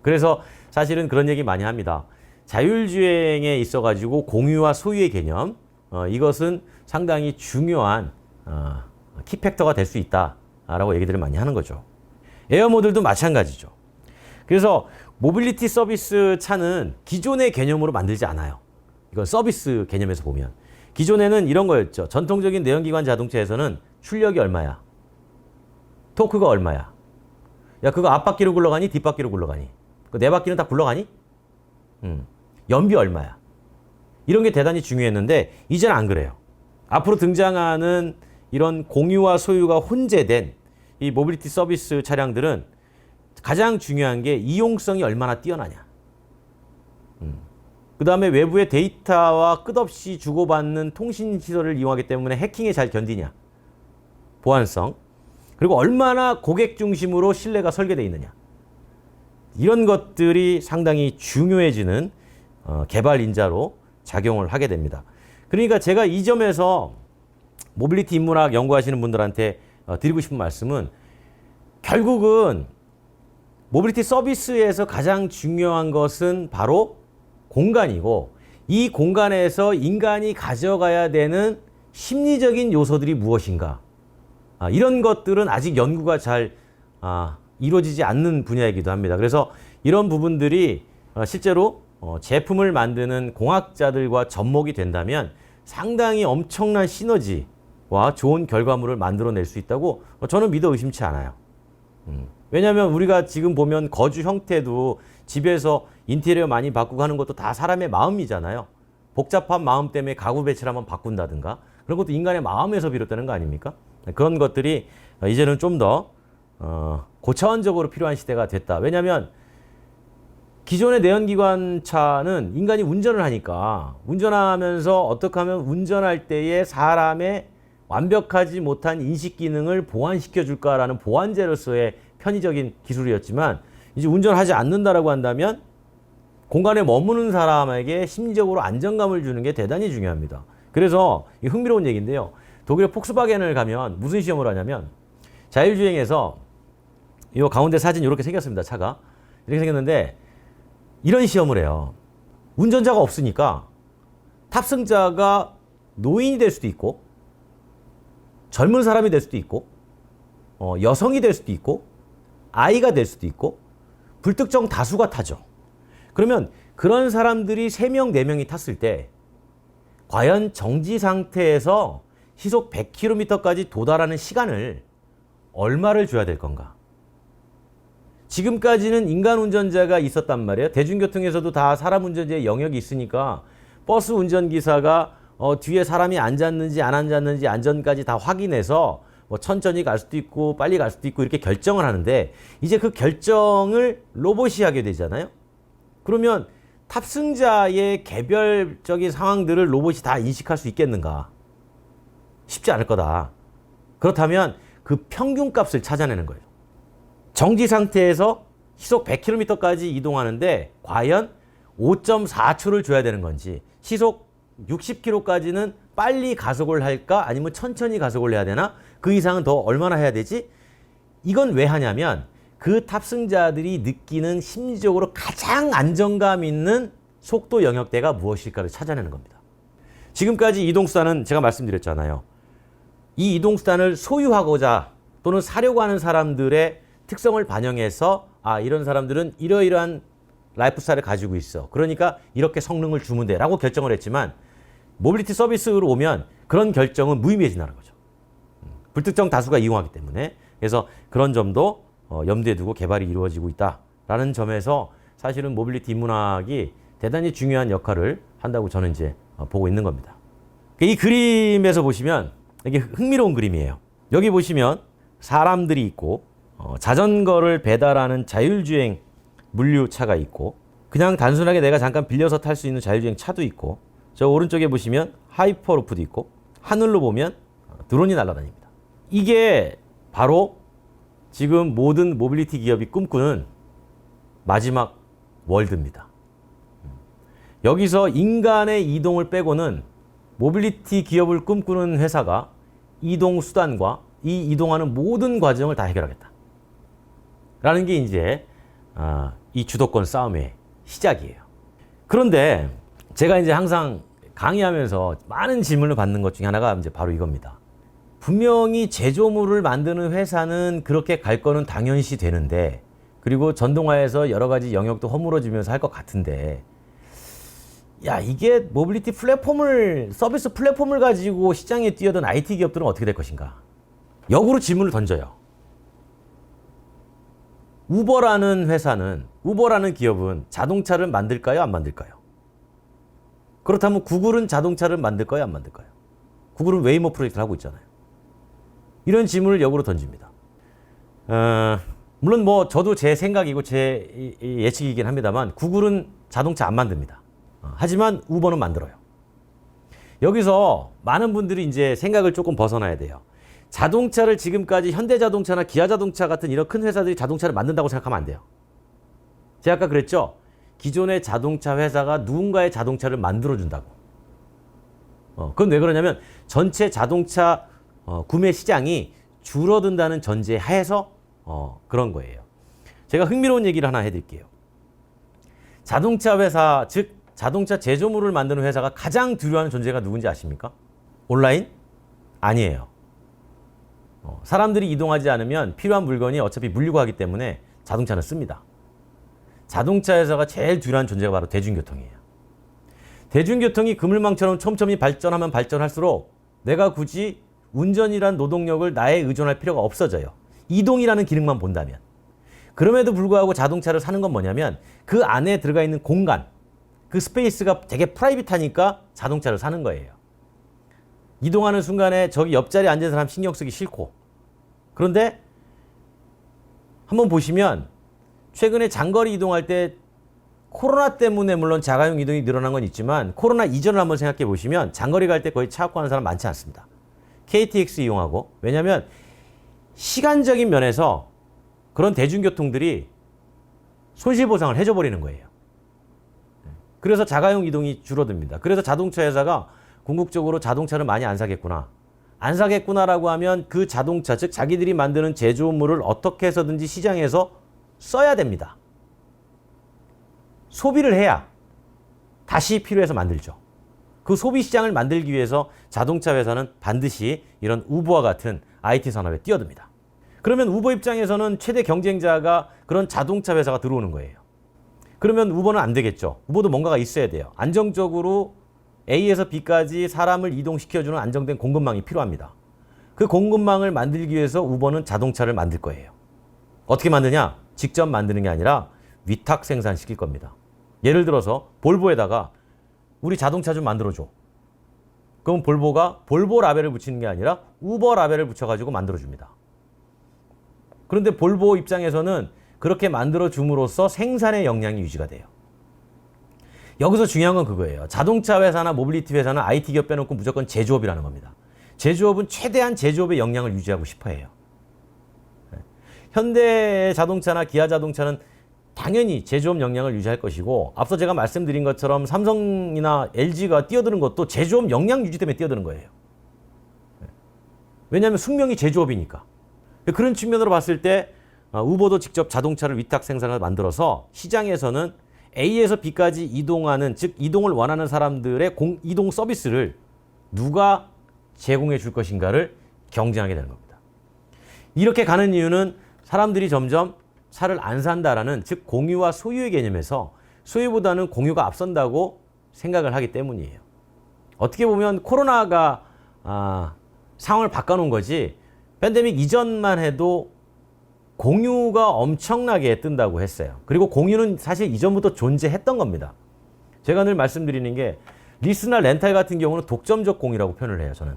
그래서 사실은 그런 얘기 많이 합니다. 자율주행에 있어가지고 공유와 소유의 개념, 이것은 상당히 중요한 키팩터가 될 수 있다라고 얘기들을 많이 하는 거죠. 에어 모듈도 마찬가지죠. 그래서 모빌리티 서비스 차는 기존의 개념으로 만들지 않아요. 이건 서비스 개념에서 보면. 기존에는 이런 거였죠. 전통적인 내연기관 자동차에서는 출력이 얼마야? 토크가 얼마야? 야, 그거 앞바퀴로 굴러가니? 뒷바퀴로 굴러가니? 그 네 바퀴는 다 굴러가니? 연비 얼마야? 이런 게 대단히 중요했는데 이제는 안 그래요. 앞으로 등장하는 이런 공유와 소유가 혼재된 이 모빌리티 서비스 차량들은 가장 중요한 게 이용성이 얼마나 뛰어나냐. 그 다음에 외부의 데이터와 끝없이 주고받는 통신 시설을 이용하기 때문에 해킹에 잘 견디냐. 보안성. 그리고 얼마나 고객 중심으로 신뢰가 설계되어 있느냐. 이런 것들이 상당히 중요해지는 개발 인자로 작용을 하게 됩니다. 그러니까 제가 이 점에서 모빌리티 인문학 연구하시는 분들한테 드리고 싶은 말씀은 결국은 모빌리티 서비스에서 가장 중요한 것은 바로 공간이고 이 공간에서 인간이 가져가야 되는 심리적인 요소들이 무엇인가. 이런 것들은 아직 연구가 잘 이루어지지 않는 분야이기도 합니다. 그래서 이런 부분들이 실제로 제품을 만드는 공학자들과 접목이 된다면 상당히 엄청난 시너지와 좋은 결과물을 만들어낼 수 있다고 저는 믿어 의심치 않아요. 왜냐하면 우리가 지금 보면 거주 형태도 집에서 인테리어 많이 바꾸고 하는 것도 다 사람의 마음이잖아요. 복잡한 마음 때문에 가구 배치를 한번 바꾼다든가 그런 것도 인간의 마음에서 비롯되는 거 아닙니까? 그런 것들이 이제는 좀 더 고차원적으로 필요한 시대가 됐다. 왜냐하면 기존의 내연기관차는 인간이 운전을 하니까 운전하면서 어떻게 하면 운전할 때에 사람의 완벽하지 못한 인식 기능을 보완시켜 줄까라는 보완제로서의 편의적인 기술이었지만 이제 운전하지 않는다라고 한다면 공간에 머무는 사람에게 심리적으로 안정감을 주는 게 대단히 중요합니다. 그래서 흥미로운 얘기인데요. 독일의 폭스바겐을 가면 무슨 시험을 하냐면 자율주행에서 이 가운데 사진 이렇게 생겼습니다. 차가 이렇게 생겼는데 이런 시험을 해요. 운전자가 없으니까 탑승자가 노인이 될 수도 있고 젊은 사람이 될 수도 있고 여성이 될 수도 있고 아이가 될 수도 있고 불특정 다수가 타죠. 그러면 그런 사람들이 3명, 4명이 탔을 때 과연 정지 상태에서 시속 100km까지 도달하는 시간을 얼마를 줘야 될 건가? 지금까지는 인간 운전자가 있었단 말이에요. 대중교통에서도 다 사람 운전자의 영역이 있으니까 버스 운전기사가 뒤에 사람이 앉았는지 안 앉았는지 안전까지 다 확인해서 뭐 천천히 갈 수도 있고 빨리 갈 수도 있고 이렇게 결정을 하는데 이제 그 결정을 로봇이 하게 되잖아요. 그러면 탑승자의 개별적인 상황들을 로봇이 다 인식할 수 있겠는가? 쉽지 않을 거다. 그렇다면 그 평균값을 찾아내는 거예요. 정지 상태에서 시속 100km까지 이동하는데 과연 5.4초를 줘야 되는 건지 시속 60km까지는 빨리 가속을 할까 아니면 천천히 가속을 해야 되나 그 이상은 더 얼마나 해야 되지? 이건 왜 하냐면 그 탑승자들이 느끼는 심리적으로 가장 안정감 있는 속도 영역대가 무엇일까를 찾아내는 겁니다. 지금까지 이동수단은 제가 말씀드렸잖아요. 이 이동수단을 소유하고자 또는 사려고 하는 사람들의 특성을 반영해서 이런 사람들은 이러이러한 라이프 스타일을 가지고 있어. 그러니까 이렇게 성능을 주면 돼 라고 결정을 했지만 모빌리티 서비스로 오면 그런 결정은 무의미해진다는 거죠. 불특정 다수가 이용하기 때문에. 그래서 그런 점도 염두에 두고 개발이 이루어지고 있다라는 점에서 사실은 모빌리티 인문학이 대단히 중요한 역할을 한다고 저는 이제 보고 있는 겁니다. 이 그림에서 보시면 이게 흥미로운 그림이에요. 여기 보시면 사람들이 있고 자전거를 배달하는 자율주행 물류차가 있고 그냥 단순하게 내가 잠깐 빌려서 탈 수 있는 자율주행 차도 있고 저 오른쪽에 보시면 하이퍼루프도 있고 하늘로 보면 드론이 날아다닙니다. 이게 바로 지금 모든 모빌리티 기업이 꿈꾸는 마지막 월드입니다. 여기서 인간의 이동을 빼고는 모빌리티 기업을 꿈꾸는 회사가 이동 수단과 이 이동하는 모든 과정을 다 해결하겠다. 라는 게 이제 이 주도권 싸움의 시작이에요. 그런데 제가 이제 항상 강의하면서 많은 질문을 받는 것 중에 하나가 이제 바로 이겁니다. 분명히 제조물을 만드는 회사는 그렇게 갈 거는 당연시 되는데 그리고 전동화에서 여러 가지 영역도 허물어지면서 할 것 같은데 야 이게 모빌리티 플랫폼을 서비스 플랫폼을 가지고 시장에 뛰어든 IT 기업들은 어떻게 될 것인가? 역으로 질문을 던져요. 우버라는 회사는 우버라는 기업은 자동차를 만들까요? 안 만들까요? 그렇다면 구글은 자동차를 만들까요? 안 만들까요? 구글은 웨이모 프로젝트를 하고 있잖아요. 이런 질문을 역으로 던집니다. 물론 뭐 저도 제 생각이고 제 예측이긴 합니다만 구글은 자동차 안 만듭니다. 하지만 우버는 만들어요. 여기서 많은 분들이 이제 생각을 조금 벗어나야 돼요. 자동차를 지금까지 현대자동차나 기아자동차 같은 이런 큰 회사들이 자동차를 만든다고 생각하면 안 돼요. 제가 아까 그랬죠. 기존의 자동차 회사가 누군가의 자동차를 만들어준다고. 그건 왜 그러냐면 전체 자동차 구매 시장이 줄어든다는 전제 하에서 그런 거예요. 제가 흥미로운 얘기를 하나 해드릴게요. 자동차 회사, 즉 자동차 제조물을 만드는 회사가 가장 두려워하는 존재가 누군지 아십니까? 온라인? 아니에요. 사람들이 이동하지 않으면 필요한 물건이 어차피 물리고 하기 때문에 자동차는 씁니다. 자동차 회사가 제일 두려워하는 존재가 바로 대중교통이에요. 대중교통이 그물망처럼 촘촘히 발전하면 발전할수록 내가 굳이 운전이란 노동력을 나에 의존할 필요가 없어져요. 이동이라는 기능만 본다면. 그럼에도 불구하고 자동차를 사는 건 뭐냐면 그 안에 들어가 있는 공간, 그 스페이스가 되게 프라이빗하니까 자동차를 사는 거예요. 이동하는 순간에 저기 옆자리에 앉은 사람 신경 쓰기 싫고. 그런데 한번 보시면 최근에 장거리 이동할 때 코로나 때문에 물론 자가용 이동이 늘어난 건 있지만 코로나 이전을 한번 생각해 보시면 장거리 갈 때 거의 차 갖고 가는 사람 많지 않습니다. KTX 이용하고. 왜냐하면 시간적인 면에서 그런 대중교통들이 손실보상을 해줘 버리는 거예요. 그래서 자가용 이동이 줄어듭니다. 그래서 자동차 회사가 궁극적으로 자동차를 많이 안 사겠구나. 안 사겠구나라고 하면 그 자동차, 즉 자기들이 만드는 제조물을 어떻게 해서든지 시장에서 써야 됩니다. 소비를 해야 다시 필요해서 만들죠. 그 소비 시장을 만들기 위해서 자동차 회사는 반드시 이런 우버와 같은 IT 산업에 뛰어듭니다. 그러면 우버 입장에서는 최대 경쟁자가 그런 자동차 회사가 들어오는 거예요. 그러면 우버는 안 되겠죠. 우버도 뭔가가 있어야 돼요. 안정적으로 A에서 B까지 사람을 이동시켜주는 안정된 공급망이 필요합니다. 그 공급망을 만들기 위해서 우버는 자동차를 만들 거예요. 어떻게 만드냐? 직접 만드는 게 아니라 위탁 생산시킬 겁니다. 예를 들어서 볼보에다가 우리 자동차 좀 만들어줘. 그럼 볼보가 볼보 라벨을 붙이는 게 아니라 우버 라벨을 붙여가지고 만들어줍니다. 그런데 볼보 입장에서는 그렇게 만들어줌으로써 생산의 역량이 유지가 돼요. 여기서 중요한 건 그거예요. 자동차 회사나 모빌리티 회사는 IT 기업 빼놓고 무조건 제조업이라는 겁니다. 제조업은 최대한 제조업의 역량을 유지하고 싶어 해요. 현대 자동차나 기아 자동차는 당연히 제조업 역량을 유지할 것이고 앞서 제가 말씀드린 것처럼 삼성이나 LG가 뛰어드는 것도 제조업 역량 유지 때문에 뛰어드는 거예요. 왜냐하면 숙명이 제조업이니까. 그런 측면으로 봤을 때 우버도 직접 자동차를 위탁 생산을 만들어서 시장에서는 A에서 B까지 이동하는, 즉 이동을 원하는 사람들의 이동 서비스를 누가 제공해 줄 것인가를 경쟁하게 되는 겁니다. 이렇게 가는 이유는 사람들이 점점 차를 안 산다라는, 즉 공유와 소유의 개념에서 소유보다는 공유가 앞선다고 생각을 하기 때문이에요. 어떻게 보면 코로나가 상황을 바꿔놓은 거지 팬데믹 이전만 해도 공유가 엄청나게 뜬다고 했어요. 그리고 공유는 사실 이전부터 존재했던 겁니다. 제가 늘 말씀드리는 게 리스나 렌탈 같은 경우는 독점적 공유라고 표현을 해요. 저는.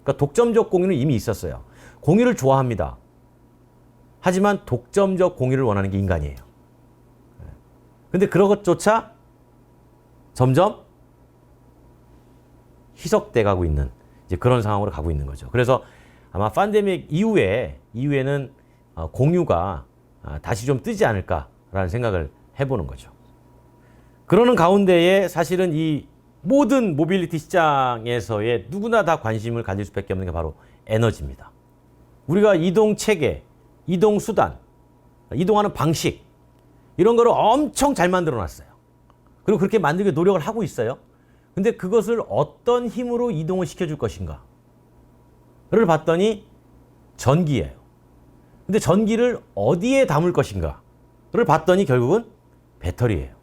그러니까 독점적 공유는 이미 있었어요. 공유를 좋아합니다. 하지만 독점적 공유를 원하는 게 인간이에요. 근데 그런 것조차 점점 희석돼 가고 있는 이제 그런 상황으로 가고 있는 거죠. 그래서 아마 팬데믹 이후에는 공유가 다시 좀 뜨지 않을까라는 생각을 해보는 거죠. 그러는 가운데에 사실은 이 모든 모빌리티 시장에서의 누구나 다 관심을 가질 수밖에 없는 게 바로 에너지입니다. 우리가 이동 체계, 이동 수단, 이동하는 방식 이런 거를 엄청 잘 만들어 놨어요. 그리고 그렇게 만들기 노력을 하고 있어요. 근데 그것을 어떤 힘으로 이동을 시켜줄 것인가를 봤더니 전기예요. 근데 전기를 어디에 담을 것인가를 봤더니 결국은 배터리예요.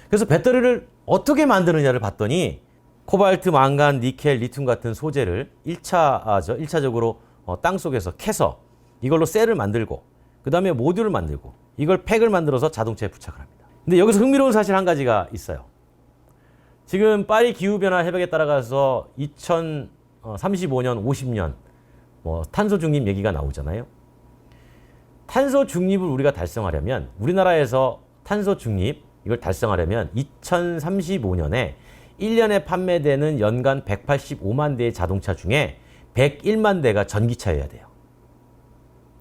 그래서 배터리를 어떻게 만드느냐를 봤더니 코발트, 망간, 니켈, 리튬 같은 소재를 1차적으로 땅속에서 캐서 이걸로 셀을 만들고 그 다음에 모듈을 만들고 이걸 팩을 만들어서 자동차에 부착을 합니다. 근데 여기서 흥미로운 사실 한 가지가 있어요. 지금 파리 기후변화 협약에 따라가서 2035년, 50년 탄소 중립 얘기가 나오잖아요. 탄소 중립을 우리가 달성하려면 우리나라에서 탄소 중립 이걸 달성하려면 2035년에 1년에 판매되는 연간 185만 대의 자동차 중에 101만 대가 전기차여야 돼요.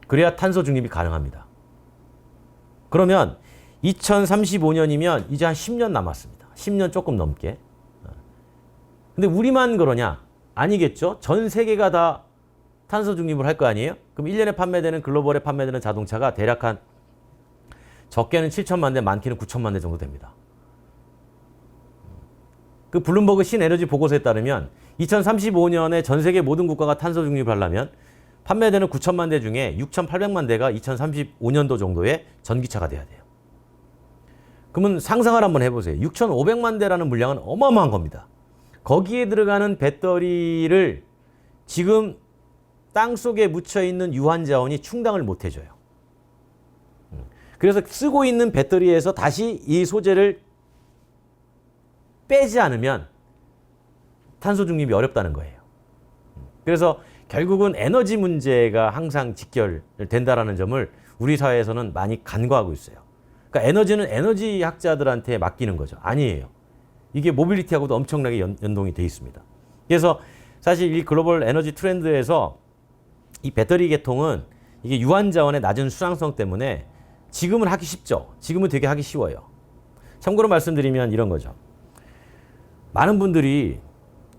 그래야 탄소 중립이 가능합니다. 그러면 2035년이면 이제 한 10년 남았습니다. 10년 조금 넘게. 근데 우리만 그러냐? 아니겠죠. 전 세계가 다 탄소 중립을 할 거 아니에요? 그럼 1년에 판매되는 글로벌에 판매되는 자동차가 대략 한 적게는 7천만 대, 많게는 9천만 대 정도 됩니다. 그 블룸버그 신에너지 보고서에 따르면 2035년에 전 세계 모든 국가가 탄소 중립을 하려면 판매되는 9천만 대 중에 6,800만 대가 2035년도 정도의 전기차가 돼야 돼요. 그러면 상상을 한번 해보세요. 6,500만 대라는 물량은 어마어마한 겁니다. 거기에 들어가는 배터리를 지금 땅속에 묻혀있는 유한자원이 충당을 못 해줘요. 그래서 쓰고 있는 배터리에서 다시 이 소재를 빼지 않으면 탄소 중립이 어렵다는 거예요. 그래서 결국은 에너지 문제가 항상 직결된다는 점을 우리 사회에서는 많이 간과하고 있어요. 그러니까 에너지는 에너지 학자들한테 맡기는 거죠. 아니에요. 이게 모빌리티하고도 엄청나게 연동이 돼 있습니다. 그래서 사실 이 글로벌 에너지 트렌드에서 이 배터리 계통은 이게 유한자원의 낮은 수량성 때문에 지금은 하기 쉽죠. 지금은 되게 하기 쉬워요. 참고로 말씀드리면 이런 거죠. 많은 분들이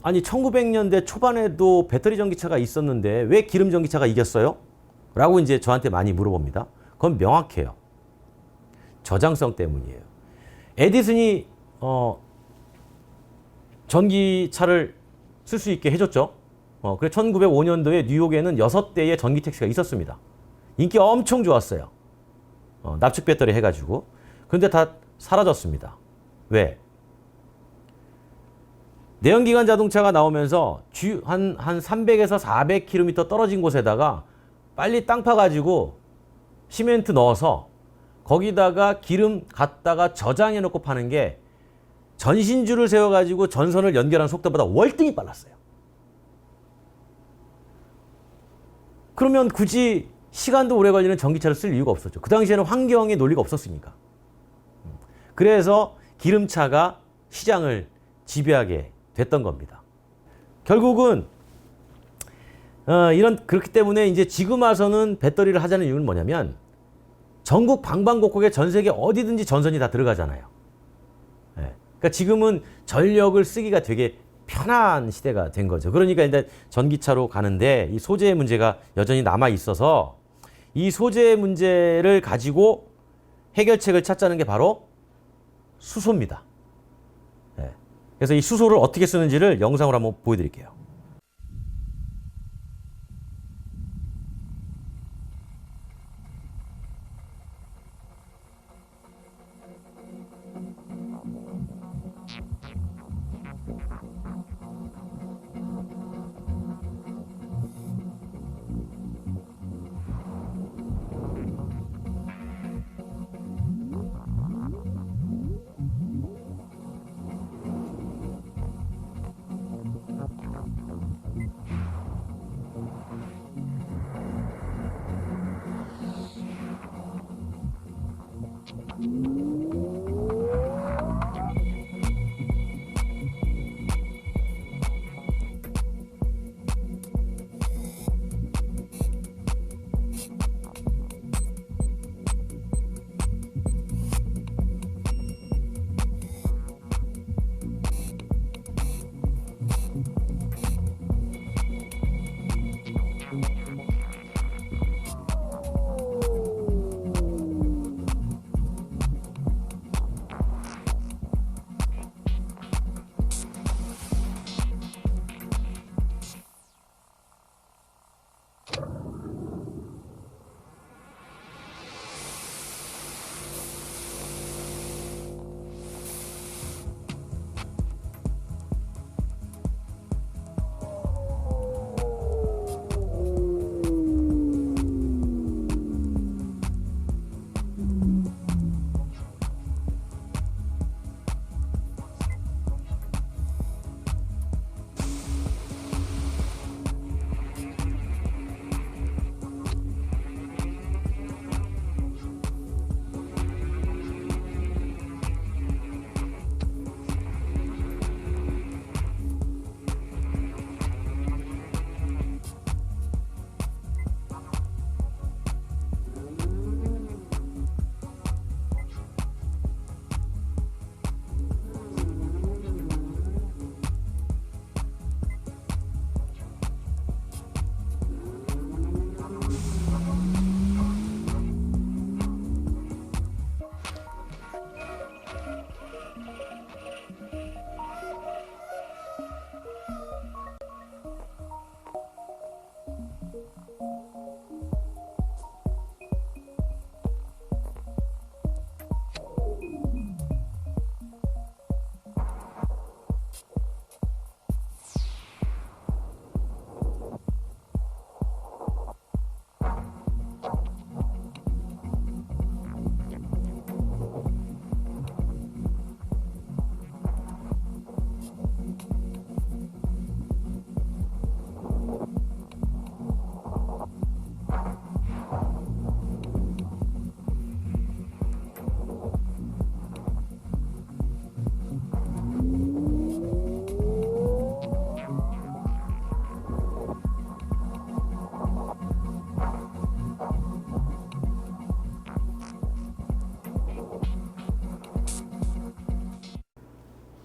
아니 1900년대 초반에도 배터리 전기차가 있었는데 왜 기름 전기차가 이겼어요? 라고 이제 저한테 많이 물어봅니다. 그건 명확해요. 저장성 때문이에요. 에디슨이 전기차를 쓸 수 있게 해줬죠. 그래서 1905년도에 뉴욕에는 6대의 전기 택시가 있었습니다. 인기 엄청 좋았어요. 납축 배터리 해가지고. 그런데 다 사라졌습니다. 왜? 내연기관 자동차가 나오면서 한 300에서 400km 떨어진 곳에다가 빨리 땅 파가지고 시멘트 넣어서 거기다가 기름 갖다가 저장해 놓고 파는 게 전신줄을 세워가지고 전선을 연결한 속도보다 월등히 빨랐어요. 그러면 굳이 시간도 오래 걸리는 전기차를 쓸 이유가 없었죠. 그 당시에는 환경의 논리가 없었으니까. 그래서 기름차가 시장을 지배하게 됐던 겁니다. 결국은 그렇기 때문에 이제 지금 와서는 배터리를 하자는 이유는 뭐냐면 전국 방방곡곡에 전 세계 어디든지 전선이 다 들어가잖아요. 그러니까 지금은 전력을 쓰기가 되게 편한 시대가 된 거죠. 그러니까 일단 전기차로 가는데 이 소재의 문제가 여전히 남아 있어서 이 소재의 문제를 가지고 해결책을 찾자는 게 바로 수소입니다. 그래서 이 수소를 어떻게 쓰는지를 영상으로 한번 보여드릴게요.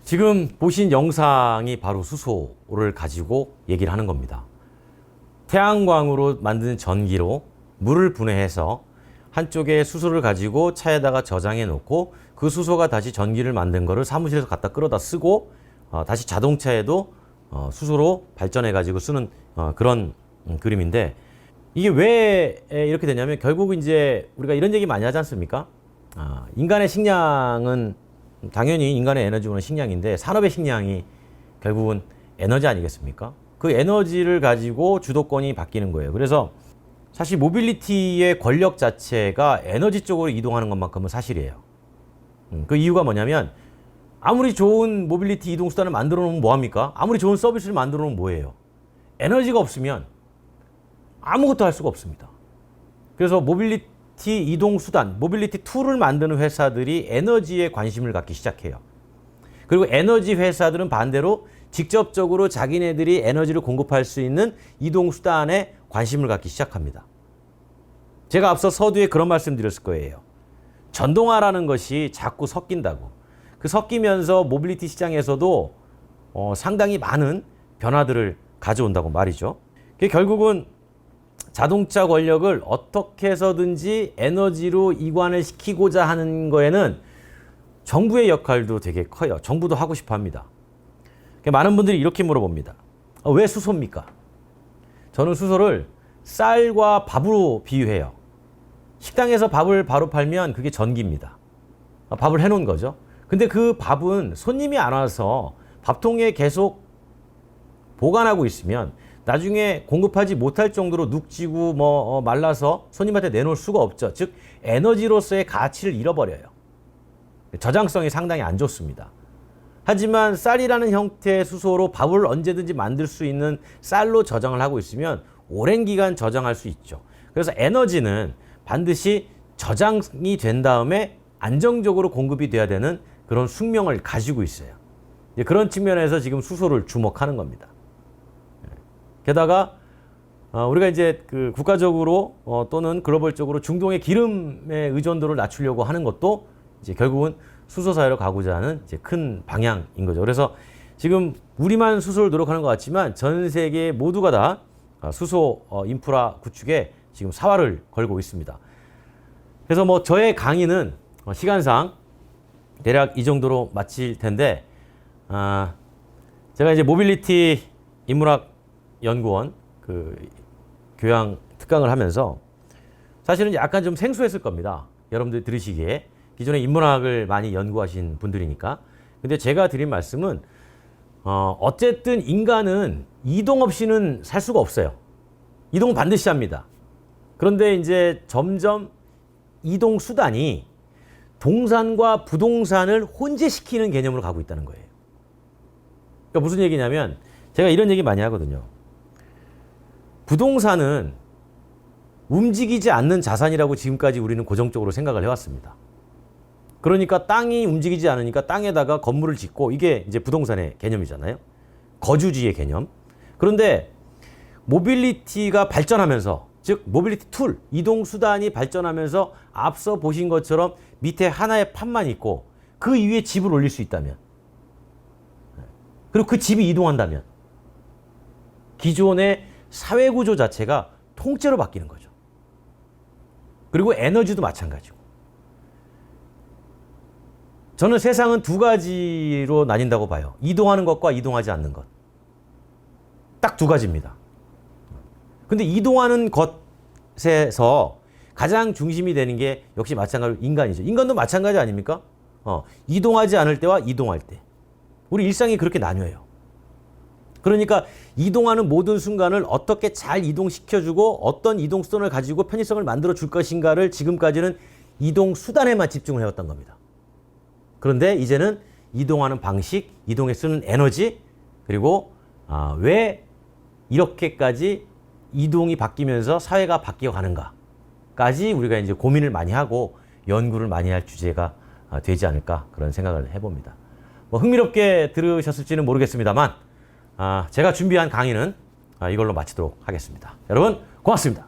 지금 보신 영상이 바로 수소를 가지고 얘기를 하는 겁니다. 태양광으로 만든 전기로 물을 분해해서 한쪽에 수소를 가지고 차에다가 저장해 놓고 그 수소가 다시 전기를 만든 거를 사무실에서 갖다 끌어다 쓰고 다시 자동차에도 수소로 발전해 가지고 쓰는 그런 그림인데, 이게 왜 이렇게 되냐면 결국 이제 우리가 이런 얘기 많이 하지 않습니까? 인간의 식량은 당연히 인간의 에너지원은 식량인데 산업의 식량이 결국은 에너지 아니겠습니까? 그 에너지를 가지고 주도권이 바뀌는 거예요. 그래서 사실 모빌리티의 권력 자체가 에너지 쪽으로 이동하는 것만큼은 사실이에요. 그 이유가 뭐냐면 아무리 좋은 모빌리티 이동 수단을 만들어 놓으면 뭐합니까? 아무리 좋은 서비스를 만들어 놓으면 뭐예요? 에너지가 없으면 아무것도 할 수가 없습니다. 그래서 모빌리티 이동 수단, 모빌리티 툴을 만드는 회사들이 에너지에 관심을 갖기 시작해요. 그리고 에너지 회사들은 반대로 직접적으로 자기네들이 에너지를 공급할 수 있는 이동 수단에 관심을 갖기 시작합니다. 제가 앞서 서두에 그런 말씀 드렸을 거예요. 전동화라는 것이 자꾸 섞인다고. 그 섞이면서 모빌리티 시장에서도 상당히 많은 변화들을 가져온다고 말이죠. 결국은 자동차 권력을 어떻게 해서든지 에너지로 이관을 시키고자 하는 거에는 정부의 역할도 되게 커요. 정부도 하고 싶어 합니다. 많은 분들이 이렇게 물어봅니다. 왜 수소입니까? 저는 수소를 쌀과 밥으로 비유해요. 식당에서 밥을 바로 팔면 그게 전기입니다. 밥을 해놓은 거죠. 근데 그 밥은 손님이 안 와서 밥통에 계속 보관하고 있으면 나중에 공급하지 못할 정도로 눅지고 말라서 손님한테 내놓을 수가 없죠. 즉 에너지로서의 가치를 잃어버려요. 저장성이 상당히 안 좋습니다. 하지만 쌀이라는 형태의 수소로 밥을 언제든지 만들 수 있는 쌀로 저장을 하고 있으면 오랜 기간 저장할 수 있죠. 그래서 에너지는 반드시 저장이 된 다음에 안정적으로 공급이 돼야 되는 그런 숙명을 가지고 있어요. 그런 측면에서 지금 수소를 주목하는 겁니다. 게다가 우리가 이제 그 국가적으로 또는 글로벌적으로 중동의 기름의 의존도를 낮추려고 하는 것도 이제 결국은 수소 사회로 가고자 하는 이제 큰 방향인 거죠. 그래서 지금 우리만 수소를 노력하는 것 같지만 전 세계 모두가 다 수소 인프라 구축에 지금 사활을 걸고 있습니다. 그래서 저의 강의는 시간상 대략 이 정도로 마칠 텐데, 제가 이제 모빌리티 인문학 연구원 그 교양 특강을 하면서 사실은 약간 좀 생소했을 겁니다. 여러분들 들으시기에 기존에 인문학을 많이 연구하신 분들이니까. 근데 제가 드린 말씀은 어쨌든 인간은 이동 없이는 살 수가 없어요. 이동은 반드시 합니다. 그런데 이제 점점 이동 수단이 동산과 부동산을 혼재시키는 개념으로 가고 있다는 거예요. 그러니까 무슨 얘기냐면 제가 이런 얘기 많이 하거든요. 부동산은 움직이지 않는 자산이라고 지금까지 우리는 고정적으로 생각을 해왔습니다. 그러니까 땅이 움직이지 않으니까 땅에다가 건물을 짓고 이게 이제 부동산의 개념이잖아요. 거주지의 개념. 그런데 모빌리티가 발전하면서, 즉 모빌리티 툴, 이동 수단이 발전하면서 앞서 보신 것처럼 밑에 하나의 판만 있고 그 위에 집을 올릴 수 있다면, 그리고 그 집이 이동한다면 기존의 사회구조 자체가 통째로 바뀌는 거죠. 그리고 에너지도 마찬가지고. 저는 세상은 두 가지로 나뉜다고 봐요. 이동하는 것과 이동하지 않는 것. 딱 두 가지입니다. 근데 이동하는 것에서 가장 중심이 되는 게 역시 마찬가지로 인간이죠. 인간도 마찬가지 아닙니까? 이동하지 않을 때와 이동할 때. 우리 일상이 그렇게 나뉘어요. 그러니까 이동하는 모든 순간을 어떻게 잘 이동시켜주고 어떤 이동 수단을 가지고 편의성을 만들어 줄 것인가를 지금까지는 이동 수단에만 집중을 해왔던 겁니다. 그런데 이제는 이동하는 방식, 이동에 쓰는 에너지, 그리고 왜 이렇게까지 이동이 바뀌면서 사회가 바뀌어 가는가까지 우리가 이제 고민을 많이 하고 연구를 많이 할 주제가 되지 않을까 그런 생각을 해봅니다. 흥미롭게 들으셨을지는 모르겠습니다만 제가 준비한 강의는 이걸로 마치도록 하겠습니다. 여러분 고맙습니다.